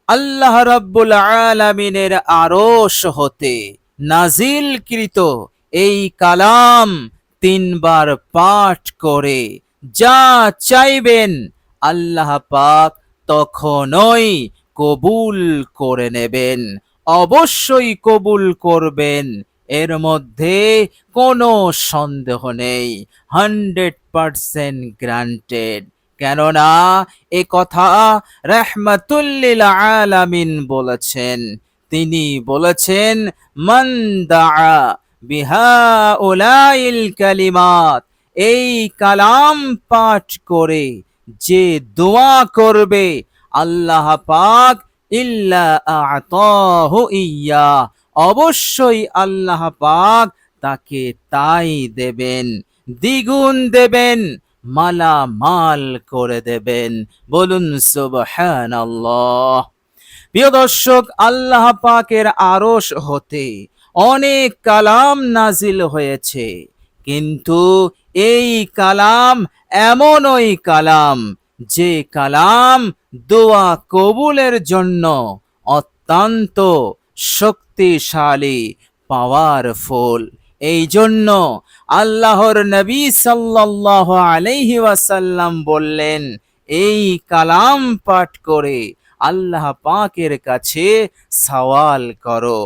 আল্লাহ রাব্বুল আলামিনের আরশ হতে নাজিলকৃত এই কালাম তিনবার পাঠ করে যা চাইবেন আল্লাহ পাক তখনই কবুল করে নেবেন, অবশ্যই কবুল করবেন, এর মধ্যে কোনো সন্দেহ নেই। 100% গ্রান্টেড। কেননা এ কথা রাহমাতুল লিল আলামিন বলেছেন। তিনি বলেছেন, মান দাআ বিহাউলাইল কালিমাত, এই কালাম পাঠ করে যে দোয়া করবে আল্লাহ পাক ইল্লা আতাহু ইয়া, অবশ্যই আল্লাহ পাক তাকে তাই দেবেন, দ্বিগুণ দেবেন, মালামাল করে দেবেন। বলুন সুবহানাল্লাহ। প্রিয় দর্শক, আল্লাহ পাকের আরশ হতে অনেক কালাম নাজিল হয়েছে, কিন্তু এই কালাম এমনই কালাম যে কালাম দোয়া কবুলের জন্য অত্যন্ত শক্তিশালী, পাওয়ারফুল। এই জন্য আল্লাহর নবী সাল্লাল্লাহু আলাইহি ওয়াসাল্লাম বললেন, এই কালাম পাঠ করে আল্লাহ পাকের কাছে সওয়াল করো,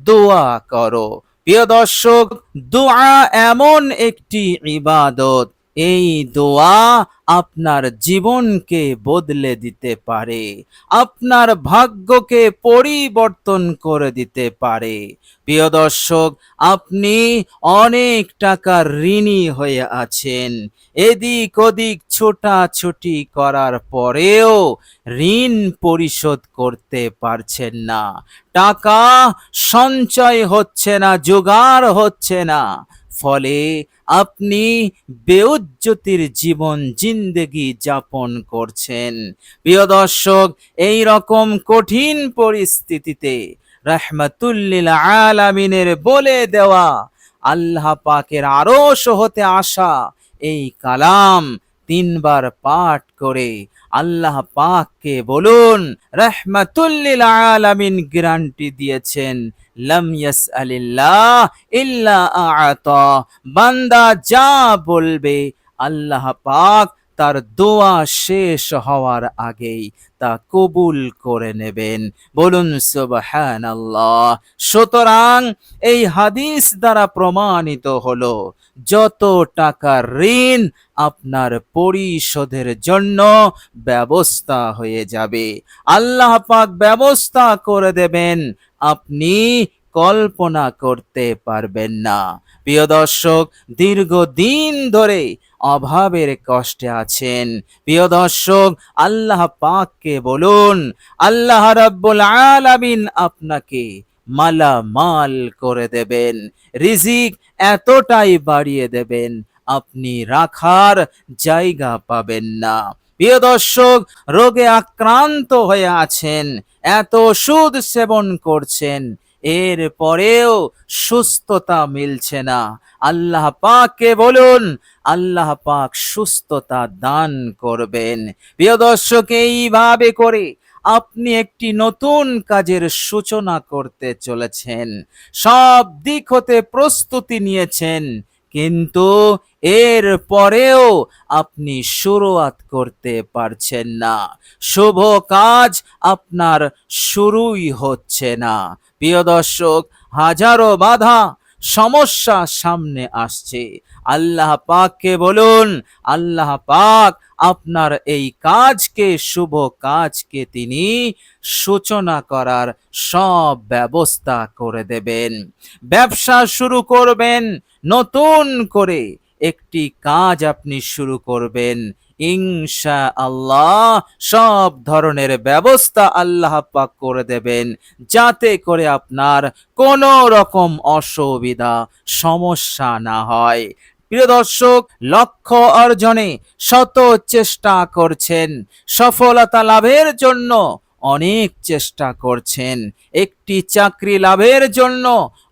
দোয়া করো। প্রিয় দর্শক, দোয়া এমন একটি ইবাদত, এই দোয়া আপনার জীবনকে বদলে দিতে পারে, আপনার ভাগ্যকে পরিবর্তন করে দিতে পারে। প্রিয় দর্শক, আপনি অনেক টাকার ঋণী হয়ে আছেন, এদিক ওদিক ছোটাছুটি করার পরেও ঋণ পরিশোধ করতে পারছেন না, টাকা সঞ্চয় হচ্ছে না, জোগাড় হচ্ছে না, ফলে আপনি বেউজ্জতির জীবন জিন্দেগি যাপন করছেন। প্রিয় দর্শক, এই রকম কঠিন পরিস্থিতিতে রাহমাতুল লিল আলামিনের বলে দেওয়া আল্লাহ পাকের আরশ হতে আসা এই কালাম তিনবার পাঠ করে আল্লাহ পাককে বলুন, রাহমাতুল লিল আলামিন গ্যারান্টি দিয়েছেন, লাম ইয়াসআলিল্লাহ ইল্লা আ'তা, বান্দা যা বলবে আল্লাহ পাক তার দোয়া শেষ হওয়ার আগেই তা কবুল করে নেবেন। বলুন সুবহানাল্লাহ। সুতরাং এই হাদিস দ্বারা প্রমাণিত হলো, যত টাকার ঋণ আপনার পরিশোধের জন্য ব্যবস্থা হয়ে যাবে, আল্লাহ পাক ব্যবস্থা করে দেবেন, আপনি কল্পনা করতে পারবেন না। প্রিয় দর্শক, দীর্ঘদিন ধরে অভাবের কষ্টে আছেন, প্রিয় দর্শক, আল্লাহ পাককে বলুন, আল্লাহ রাব্বুল আলামিন আপনাকে মালামাল করে দেবেন, রিজিক এতটাই বাড়িয়ে দেবেন, আপনি রাখার জায়গা পাবেন না। প্রিয় দর্শক, রোগে আক্রান্ত হয়ে আছেন, এত সুদ সেবন করছেন, এর পরেও সুস্থতা মিলছে না, আল্লাহ পাককে বলুন, আল্লাহ পাক সুস্থতা দান করবেন। প্রিয় দর্শক, এইভাবে করে আপনি একটি নতুন কাজের সূচনা করতে চলেছেন, সব দিক হতে প্রস্তুতি নিয়েছেন, কিন্তু এর পরেও আপনি শুরুয়াত করতে পারছেন না, শুভ কাজ আপনার শুরুই হচ্ছে না। প্রিয় দর্শক, হাজারো বাধা সমস্যা সামনে আসছে, আল্লাহ পাককে বলুন, আল্লাহ পাক আপনার এই কাজকে, শুভ কাজকে তিনি সূচনা করার সব ব্যবস্থা করে দেবেন। ব্যবসা শুরু করবেন, নতুন করে একটি কাজ আপনি শুরু করবেন, ইনশাআল্লাহ সব ধরনের ব্যবস্থা আল্লাহ পাক করে দেবেন, যাতে করে আপনার কোনো রকম অসুবিধা সমস্যা না হয়। প্রিয় দর্শক, লক্ষ্য অর্জনে শত চেষ্টা করছেন, সফলতা লাভের জন্য অনেক চেষ্টা করছেন, একটি চাকরি লাভের জন্য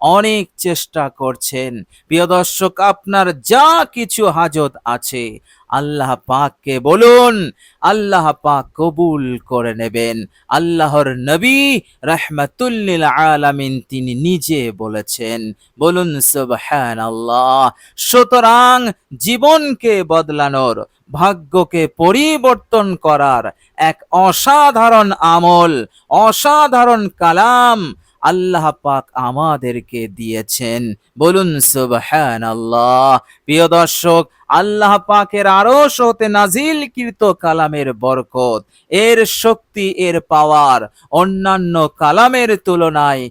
অনেক চেষ্টা করছেন। প্রিয় দর্শক, আপনার যা কিছু হাজত আছে আল্লাহ পাককে বলুন, আল্লাহ পাক কবুল করে নেবেন। আল্লাহর নবী রাহমাতুল লিল আলামিন তিনি নিজে বলেছেন, বলুন সুবহানাল্লাহ। সুতরাং জীবনকে বদলানোর, ভাগ্যকে পরিবর্তন করার এক অসাধারণ আমল, অসাধারণ কালাম আল্লাহ পাক আমাদেরকে দিয়েছেন, বলুন সুবহানাল্লাহ। প্রিয় দর্শক, আল্লাহ পাকের আরশ হতে নাজিলকৃত কালামের বরকত, এর শক্তি, এর পাওয়ার অন্যান্য কালামের তুলনায়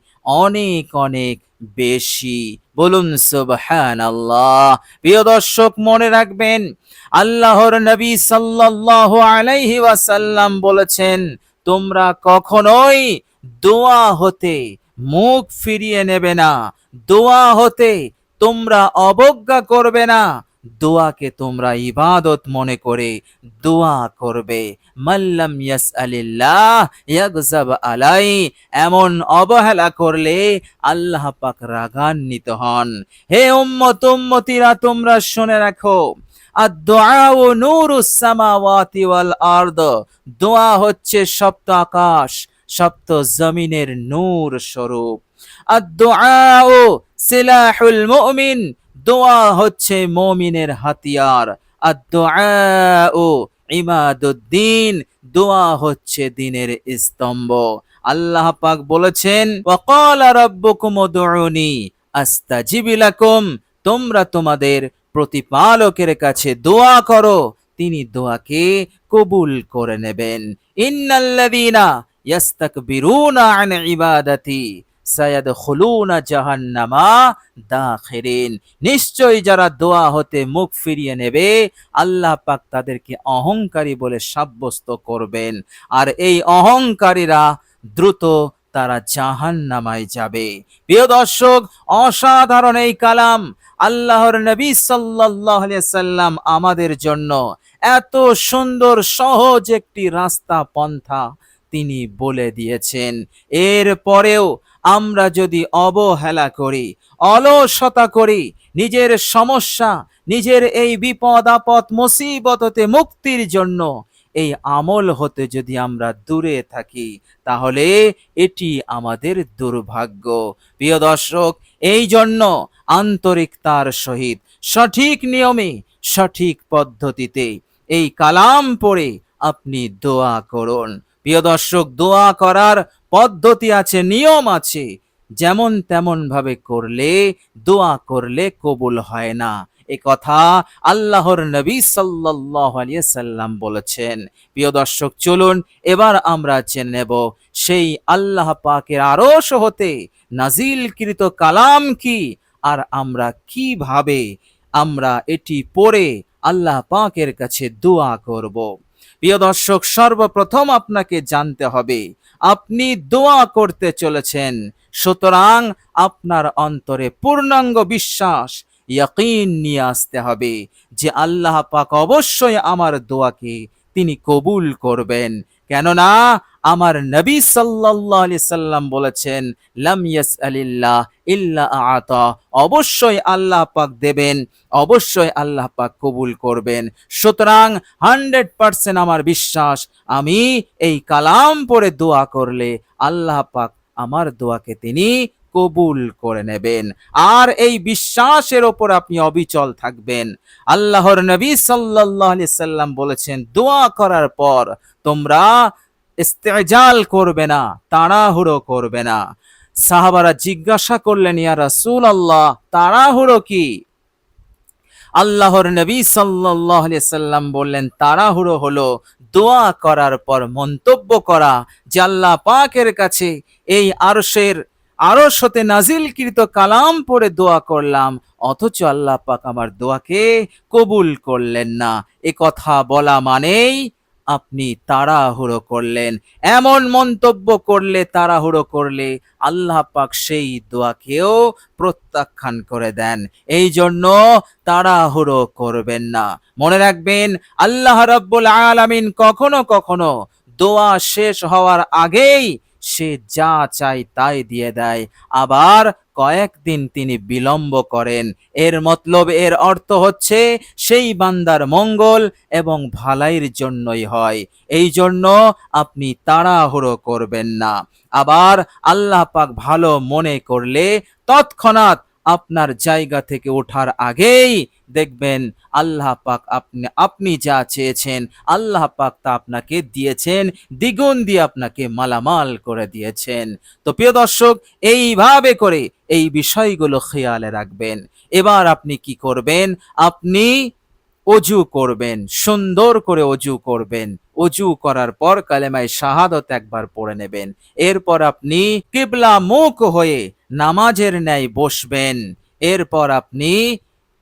অনেক অনেক বেশি, বলুন সুবহানাল্লাহ। প্রিয় দর্শক, মনে রাখবেন আল্লাহর নবী সাল্লাল্লাহু আলাইহি ওয়াসাল্লাম বলেছেন, তোমরা কখনোই দোয়া হতে মুখ ফিরিয়ে নেবে না, দোয়া হতে তোমরা অবজ্ঞা করবে না, দোয়াকে তোমরা ইবাদত মনে করে দোয়া করবে। মাল্লাম ইয়াসআলিল্লাহ ইয়াগযাব আলাই, এমন অবহেলা করলে আল্লাহ পাক রাগান্বিত হন। হে উম্মত উম্মতিরা, তোমরা শুনে রাখো, আদ-দুআউ নূরুস সামাওয়াতি ওয়াল আরদ, দোয়া হচ্ছে সপ্ত আকাশ সপ্ত জমিনের নূর স্বরূপ। আদ-দুআউ সিলাহুল মুমিন, দোয়া হচ্ছে মুমিনের হাতিয়ার। আদ-দুআউ ইমাদুদ্দিন, দোয়া হচ্ছে দ্বীনের স্তম্ভ। আল্লাহ পাক বলেছেন, ওয়া ক্বালা রাব্বুকুম উদউনি আস্তাজিব লাকুম, তোমরা তোমাদের প্রতিপালকের কাছে দোয়া করো, তিনি দোয়াকে কবুল করে নেবেন। ইন্নাল্লাযীনা ইয়াস্তাকবিরুনা আন ইবাদাতি সায়াদখুলুনা জাহান্নামা দাখিরিন, নিশ্চয়ই যারা দোয়া হতে মুখ ফিরিয়ে নেবে আল্লাহ পাক তাদেরকে অহংকারী বলে সাব্যস্ত করবেন, আর এই অহংকারীরা দ্রুত তারা জাহান্নামায় যাবে। প্রিয় দর্শক, অসাধারণ এই কালাম আল্লাহর নবী সাল্লাল্লাহু আলাইহি সাল্লাম আমাদের জন্য এত সুন্দর সহজ একটি রাস্তা পন্থা তিনি বলে দিয়েছেন। এর পরেও আমরা যদি অবহেলা করি, অলসতা করি, নিজের সমস্যা, নিজের এই বিপদ আপদ মুসিবত হতে মুক্তির জন্য এই আমল হতে যদি আমরা দূরে থাকি, তাহলে এটি আমাদের দুর্ভাগ্য। প্রিয় দর্শক, এই জন্য আন্তরিকতার সহিত সঠিক নিয়মে সঠিক পদ্ধতিতে এই কালাম পড়ে আপনি দোয়া করুন। প্রিয় দর্শক, দোয়া করার পদ্ধতি আছে, নিয়ম আছে, যেমন তেমন ভাবে করলে দোয়া করলে কবুল হয় না, এ কথা আল্লাহর নবী সাল্লাল্লাহু আলাইহি সাল্লাম বলেছেন। প্রিয় দর্শক, চলুন এবার আমরা জেনে নেব সেই আল্লাহ পাকের আরশ হতে নাজিলকৃত কালাম কি, আর আমরা কিভাবে আমরা এটি পড়ে আল্লাহ পাকের কাছে দোয়া করব। প্রিয় দর্শক, সর্বপ্রথম আপনাকে জানতে হবে আপনি দোয়া করতে চলেছেন, সুতরাং আপনার অন্তরে পূর্ণাঙ্গ বিশ্বাস, ইয়াকিন নিয়ে আসতে হবে যে আল্লাহ পাক অবশ্যই আমার দোয়াকে তিনি কবুল করবেন। কেননা আমার নবী সাল্লাল্লাহু আলাইহি সাল্লাম বলেছেন, লাম ইয়াসআলিল্লাহ ইল্লা আতা, অবশ্যই আল্লাহ পাক দেবেন, অবশ্যই আল্লাহ পাক কবুল করবেন। সুতরাং 100% আমার বিশ্বাস, আমি এই কালাম পড়ে দোয়া করলে আল্লাহ পাক আমার দোয়াকে তিনি কবুল করে নেবেন। আর এই বিশ্বাসের ওপর আপনি অবিচল থাকবেন। আল্লাহর নবী সাল্লাল্লাহু আলাইহি সাল্লাম বলেছেন, দোয়া করার পর তোমরা ইস্তেজাল করবে না, তাড়াহুড়ো করবে না। সাহাবারা জিজ্ঞাসা করলেন, ইয়া রাসূলুল্লাহ, তাড়াহুড়ো কি? আল্লাহর নবী সাল্লাল্লাহু আলাইহি সাল্লাম বললেন, তাড়াহুড়ো হলো দোয়া করার পর মন্তব্য করা যে আল্লাহ পাকের কাছে এই আরশ হতে নাজিলকৃত কালাম পড়ে দোয়া করলাম, অথচ আল্লাহ পাক আমার দোয়াকে কবুল করলেন না। এ কথা বলা মানেই আপনি তাড়াহুড়ো করলেন। এমন মন্তব্য করলে, তাড়াহুড়ো করলে আল্লাহ পাক সেই দোয়াকেও প্রত্যাখ্যান করে দেন। এই জন্য তাড়াহুড়ো করবেন না। মনে রাখবেন, আল্লাহ রাব্বুল আলামিন কখনো কখনো দোয়া শেষ হওয়ার আগেই সে যা চায় তাই দিয়ে দেয়, আবার কয়েকদিন তিনি বিলম্ব করেন। এর মতলব, এর অর্থ হচ্ছে সেই বান্দার মঙ্গল এবং ভালাইয়ের জন্যই হয়। এই জন্য আপনি তাড়াহুড়ো করবেন না। আবার আল্লাহ পাক ভালো মনে করলে তৎক্ষণাৎ আপনার জায়গা থেকে ওঠার আগেই দেখবেন আল্লাহ পাক আপনি যা চেয়েছেন আল্লাহ পাক তা আপনাকে দিয়েছেন, দ্বিগুণ দিয়ে আপনাকে মালামাল করে দিয়েছেন। তো প্রিয় দর্শক, এইভাবে করে এই বিষয়গুলো খেয়ালে রাখবেন। এবার আপনি কি করবেন? আপনি অজু করবেন, সুন্দর করে অজু করবেন। অজু করার পর কালেমায়ে শাহাদাত একবার পড়ে নেবেন। এরপর আপনি কিবলা মুখ হয়ে নামাজের ন্যায় বসবেন। এরপর আপনি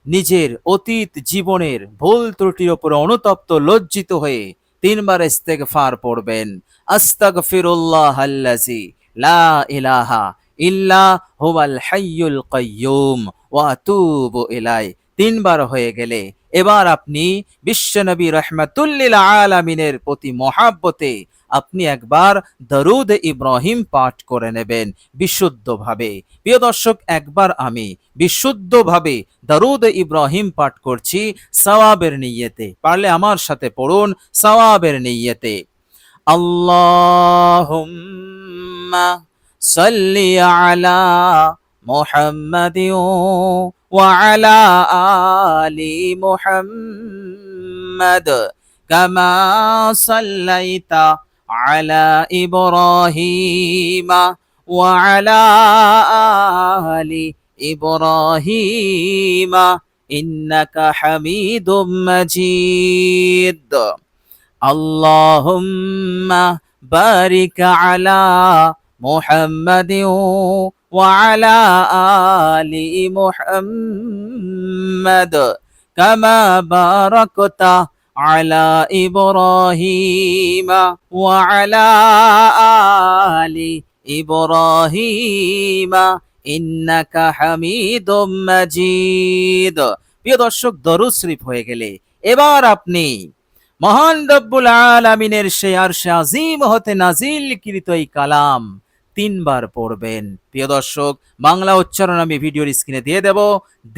নিজের অতীত জীবনের ভুল ত্রুটির উপর অনুতপ্ত লজ্জিত হয়ে তিনবার ইস্তেগফার পড়বেন। আস্তাগফিরুল্লাহাল্লাযী লা ইলাহা ইল্লা হুয়াল হাইয়ুল কাইয়্যুম ওয়া আতুবু ইলাইহি তিনবার হয়ে গেলে এবার আপনি বিশ্বনবী রাহমাতুল লিল আলামিনের প্রতি মহাব্বতে আপনি একবার দরুদ ইব্রাহিম পাঠ করে নেবেন বিশুদ্ধভাবে। প্রিয় দর্শক, একবার আমি বিশুদ্ধভাবে দরুদ ইব্রাহিম পাঠ করছি সওয়াবের নিয়তে। পারলে আমার সাথে পড়ুন সওয়াবের নিয়তে। আল্লাহুম্মা সাল্লি আলা মুহাম্মাদিন ওয়া আলা আলি মুহাম্মাদ কামা সাল্লাইতা আলা ইব্রাহিম ওয়া আলা আলি ইব্রাহিম ইন্নাকা হামিদুম মাজিদ। আল্লাহুম্মা বারিক আলা মুহাম্মাদিন ওয়া আলা আলি মুহাম্মাদ কামা বারাকতা আলা ইব্রাহিম ওয়া আলা আলি ইব্রাহিম ইন্নাকা হামিদুম মাজিদ। প্রিয় দর্শক, দরুদ শরীফ হয়ে গেলে এবার আপনি মহান রব্বুল আলামিনের সেই আরশে আজিম হতে নাজিলকৃত এই কালাম তিনবার পড়বেন। প্রিয় দর্শক, বাংলা উচ্চারণ আমি ভিডিওর স্ক্রিনে দিয়ে দেব,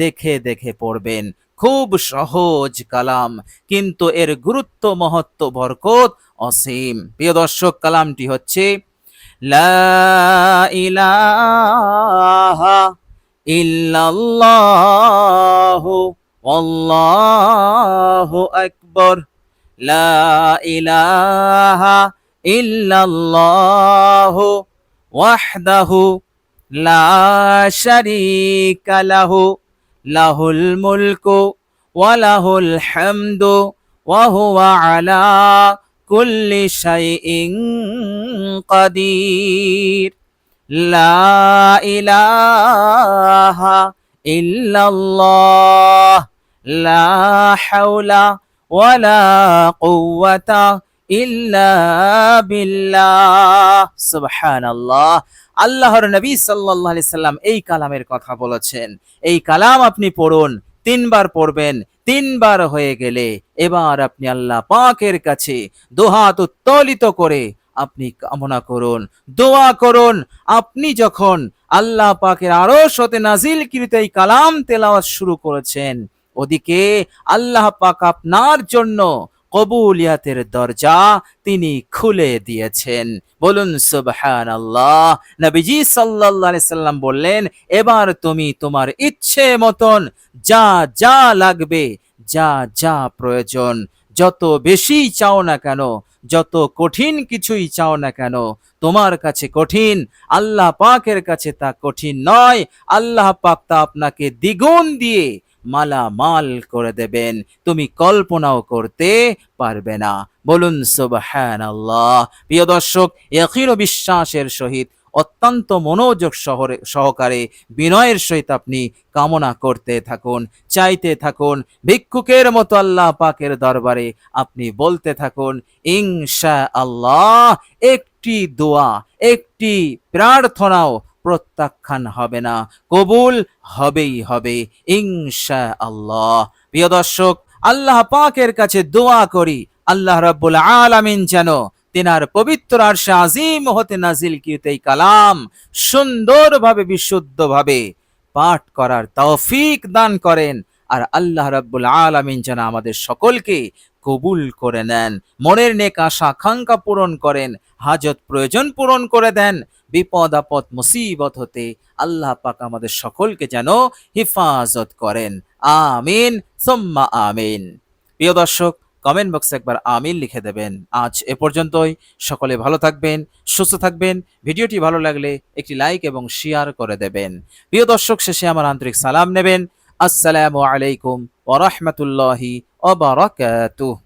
দেখে দেখে পড়বেন। খুব সহজ কালাম, কিন্তু এর গুরুত্ব, মহত্ব, বরকত অসীম। প্রিয় দর্শক, কালামটি হচ্ছে লা ইলাহা ইল্লাল্লাহু আল্লাহু আকবার। লা ইলাহা ইল্লাল্লাহু ওয়াহদাহু লা শারীকা লাহু লাহুল মুলকু ওয়া লাহুল হামদু ওয়া হুয়া আলা কুল্লি শাইইন কাদির। লা ইলাহা ইল্লাল্লাহ লা হাওলা ওয়ালা কুওয়াতা ইল্লা বিল্লাহ। সুবহানাল্লাহ। আল্লাহর নবী সাল্লাল্লাহু আলাইহি সাল্লাম এই কালামের কথা বলেছেন। এই কালাম আপনি পড়ুন, তিনবার পড়বেন। তিনবার হয়ে গেলে এবার আপনি আল্লাহ পাকের কাছে দুহাত উত্তোলিত করে আপনি কামনা করুন, দোয়া করুন। আপনি যখন আল্লাহ পাকের আরশ হতে নাজিলকৃত এই কালাম তেলাওয়াত শুরু করেছেন, ওদিকে আল্লাহ পাক আপনার জন্য কবুলিয়াতের দরজা তিনি খুলে দিয়েছেন। বলুন সুবহানাল্লাহ। নবীজি সাল্লাল্লাহু আলাইহি সাল্লাম বললেন, এবার তুমি তোমার ইচ্ছে মতন যা যা লাগবে, যা যা প্রয়োজন, যত বেশি চাও না কেন, যত কঠিন কিছুই চাও না কেন, তোমার কাছে কঠিন, আল্লাহ পাকের কাছে তা কঠিন নয়। আল্লাহ পাক তা আপনাকে দ্বিগুণ দিয়ে মালামাল করে দেবেন, তুমি কল্পনাও করতে পারবে না। বলুন সুবহানাল্লাহ। প্রিয় দর্শক, ইয়াকিন ও বিশ্বাসের সহিত অত্যন্ত মনোযোগ সহকারে বিনয়ের সহিত আপনি কামনা করতে থাকুন, চাইতে থাকুন, ভিক্ষুকের মতো আল্লাহ পাকের দরবারে আপনি বলতে থাকুন ইনশাআল্লাহ। একটি দোয়া, একটি প্রার্থনাও প্রত্যাখ্যান হবে না, কবুল হবেই হবে ইনশাআল্লাহ। প্রিয় দর্শক, আল্লাহ পাকের কাছে দোয়া করি আল্লাহ রাব্বুল আলামিন যেন তিনার পবিত্র আরশে আজিম হতে নাজিলকৃত এই কালাম সুন্দরভাবে বিশুদ্ধভাবে পাঠ করার তৌফিক দান করেন। আর আল্লাহ রাব্বুল আলামিন যেন আমাদের সকলকে কবুল করে নেন, মনের নেক আশা আকাঙ্ক্ষা পূরণ করেন, হাজত প্রয়োজন পূরণ করে দেন, বিপদ আপদ মুসিবত হতে আল্লাহ পাক আমাদের সকলকে যেন হিফাজত করেন। আমিন সুম্মা আমিন। প্রিয় দর্শক, কমেন্ট বক্সে একবার আমিন লিখে দেবেন। আজ এ পর্যন্তই। সকলে ভালো থাকবেন, সুস্থ থাকবেন। ভিডিওটি ভালো লাগলে একটি লাইক এবং শেয়ার করে দেবেন। প্রিয় দর্শক, শেষে আমার আন্তরিক সালাম নেবেন। আসসালামু আলাইকুম ওয়া রাহমাতুল্লাহি ওয়া বারাকাতুহু।